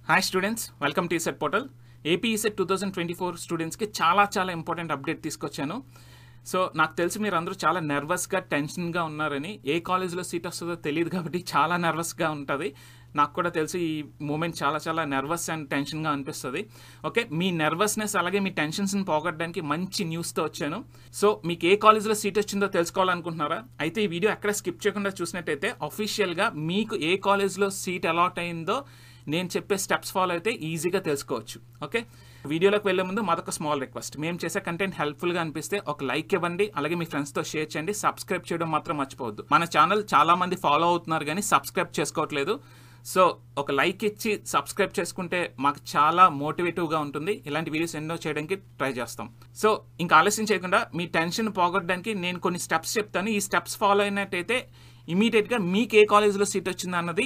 Hi students, welcome to ECET portal. AP ECET 2024 స్టూడెంట్స్కి చాలా important update తీసుకొచ్చాను. So నాకు తెలిసి మీరు అందరూ చాలా నర్వస్గా టెన్షన్గా ఉన్నారని. ఏ కాలేజ్లో సీట్ వస్తుందో తెలియదు కాబట్టి చాలా నర్వస్గా ఉంటుంది. నాకు కూడా తెలిసి ఈ మూమెంట్ చాలా నర్వస్ అండ్ టెన్షన్గా అనిపిస్తుంది. ఓకే, మీ నర్వస్నెస్ అలాగే మీ టెన్షన్స్ని పోగొట్టడానికి మంచి న్యూస్తో వచ్చాను. సో మీకు ఏ కాలేజ్లో సీట్ వచ్చిందో తెలుసుకోవాలనుకుంటున్నారా? అయితే ఈ వీడియో ఎక్కడ స్కిప్ చేయకుండా చూసినట్టయితే అఫీషియల్గా మీకు ఏ కాలేజ్లో సీట్ అలాట్ అయిందో నేను చెప్పే స్టెప్స్ ఫాలో అయితే ఈజీగా తెలుసుకోవచ్చు. ఓకే, వీడియోలోకి వెళ్లే ముందు మాదొక స్మాల్ రిక్వెస్ట్. మేము చేసే కంటెంట్ హెల్ప్ఫుల్గా అనిపిస్తే ఒక లైక్ ఇవ్వండి, అలాగే మీ ఫ్రెండ్స్తో షేర్ చేయండి. సబ్స్క్రైబ్ చేయడం మాత్రం మర్చిపోవద్దు. మన ఛానల్ చాలా మంది ఫాలో అవుతున్నారు కానీ సబ్స్క్రైబ్ చేసుకోవట్లేదు. సో ఒక లైక్ ఇచ్చి సబ్స్క్రైబ్ చేసుకుంటే మాకు చాలా మోటివేటివ్గా ఉంటుంది. ఇలాంటి వీడియోస్ ఎన్నో చేయడానికి ట్రై చేస్తాం. సో ఇంకా ఆలస్యం చేయకుండా మీ టెన్షన్ పోగొట్టడానికి నేను కొన్ని స్టెప్స్ చెప్తాను. ఈ స్టెప్స్ ఫాలో అయినట్టయితే ఇమీడియట్గా మీకు ఏ కాలేజ్లో సీట్ వచ్చింది అన్నది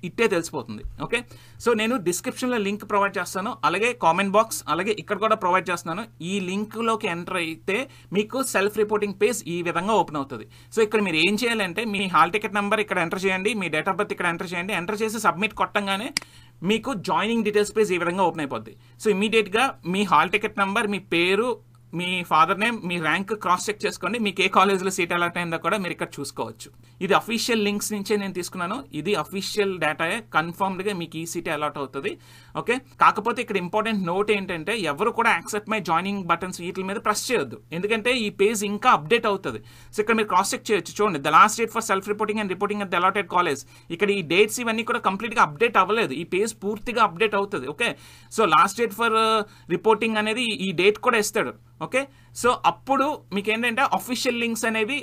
ఇట్టే తెలిసిపోతుంది. ఓకే, సో నేను డిస్క్రిప్షన్లో లింక్ ప్రొవైడ్ చేస్తాను, అలాగే కామెంట్ బాక్స్, అలాగే ఇక్కడ కూడా ప్రొవైడ్ చేస్తున్నాను. ఈ లింక్లోకి ఎంటర్ అయితే మీకు సెల్ఫ్ రిపోర్టింగ్ పేజ్ ఈ విధంగా ఓపెన్ అవుతుంది. సో ఇక్కడ మీరు ఏం చేయాలంటే మీ హాల్ టికెట్ నెంబర్ ఇక్కడ ఎంటర్ చేయండి, మీ డేట్ ఆఫ్ బర్త్ ఇక్కడ ఎంటర్ చేయండి. ఎంటర్ చేసి సబ్మిట్ కొట్టంగానే మీకు జాయినింగ్ డీటెయిల్స్ పేజ్ ఈ విధంగా ఓపెన్ అయిపోద్ది. సో ఇమీడియట్గా మీ హాల్ టికెట్ నెంబర్, మీ పేరు, మీ ఫాదర్ నేమ్, మీ ర్యాంక్ క్రాస్ చెక్ చేసుకోండి. మీకు ఏ కాలేజ్లో సీట్ అలాట్ అయిందో కూడా మీరు ఇక్కడ చూసుకోవచ్చు. ఇది అఫీషియల్ లింక్స్ నుంచే నేను తీసుకున్నాను. ఇది అఫీషియల్ డేటాయే, కన్ఫర్మ్డ్గా మీకు ఈ సీట్ అలాట్ అవుతుంది. ఓకే, కాకపోతే ఇక్కడ ఇంపార్టెంట్ నోట్ ఏంటంటే ఎవరు కూడా యాక్సెప్ట్ మై జాయినింగ్ బటన్స్ వీటి మీద ప్రెస్ చేయొద్దు, ఎందుకంటే ఈ పేజ్ ఇంకా అప్డేట్ అవుతుంది. సో ఇక్కడ మీరు క్రాస్ చెక్ చేయొచ్చు. చూడండి, the last date for self reporting and reporting at the allotted college. ఇక్కడ ఈ డేట్స్ ఇవన్నీ కూడా కంప్లీట్గా అప్డేట్ అవ్వలేదు. ఈ పేజ్ పూర్తిగా అప్డేట్ అవుతుంది. Okay, so last date for reporting అనేది ఈ డేట్ కూడా ఇస్తాడు. ఓకే, సో అప్పుడు మీకు ఏంటంటే అఫీషియల్ లింక్స్ అనేవి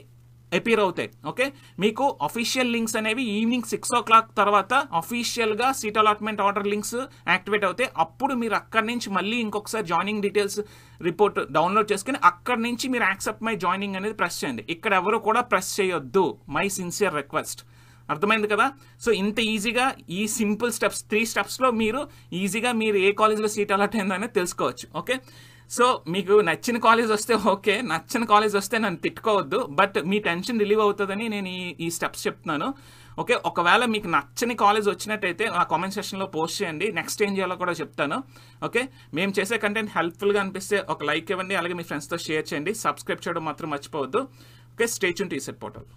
అపీర్ అవుతాయి. ఓకే, మీకు అఫీషియల్ లింక్స్ అనేవి ఈవినింగ్ 6 o'clock తర్వాత అఫీషియల్గా seat allotment order links activate అవుతాయి. అప్పుడు మీరు అక్కడి నుంచి మళ్ళీ ఇంకొకసారి జాయినింగ్ డీటెయిల్స్ రిపోర్ట్ డౌన్లోడ్ చేసుకుని అక్కడి నుంచి మీరు యాక్సెప్ట్ మై జాయినింగ్ అనేది ప్రెస్ చేయండి. ఇక్కడ ఎవరు కూడా ప్రెస్ చేయొద్దు. My sincere request. అర్థమైంది కదా? సో ఇంత ఈజీగా ఈ సింపుల్ స్టెప్స్ 3 స్టెప్స్లో మీరు ఈజీగా మీరు ఏ కాలేజ్లో సీట్ అలాట్ అయిందో అనేది తెలుసుకోవచ్చు. ఓకే, సో మీకు నచ్చిన కాలేజ్ వస్తే ఓకే, నచ్చిన కాలేజ్ వస్తే నన్ను తిట్టుకోవద్దు. బట్ మీ టెన్షన్ రిలీవ్ అవుతుందని నేను ఈ స్టెప్స్ చెప్తున్నాను. ఓకే, ఒకవేళ మీకు నచ్చని కాలేజ్ వచ్చినట్టయితే నా కామెంట్ సెక్షన్లో పోస్ట్ చేయండి. నెక్స్ట్ ఏం చేయాలో కూడా చెప్తాను. ఓకే, మేము చేసే కంటెంట్ హెల్ప్ఫుల్గా అనిపిస్తే ఒక లైక్ ఇవ్వండి, అలాగే మీ ఫ్రెండ్స్తో షేర్ చేయండి. సబ్స్క్రైబ్ చేయడం మాత్రం మర్చిపోవద్దు. Okay, stay tune to ECET portal.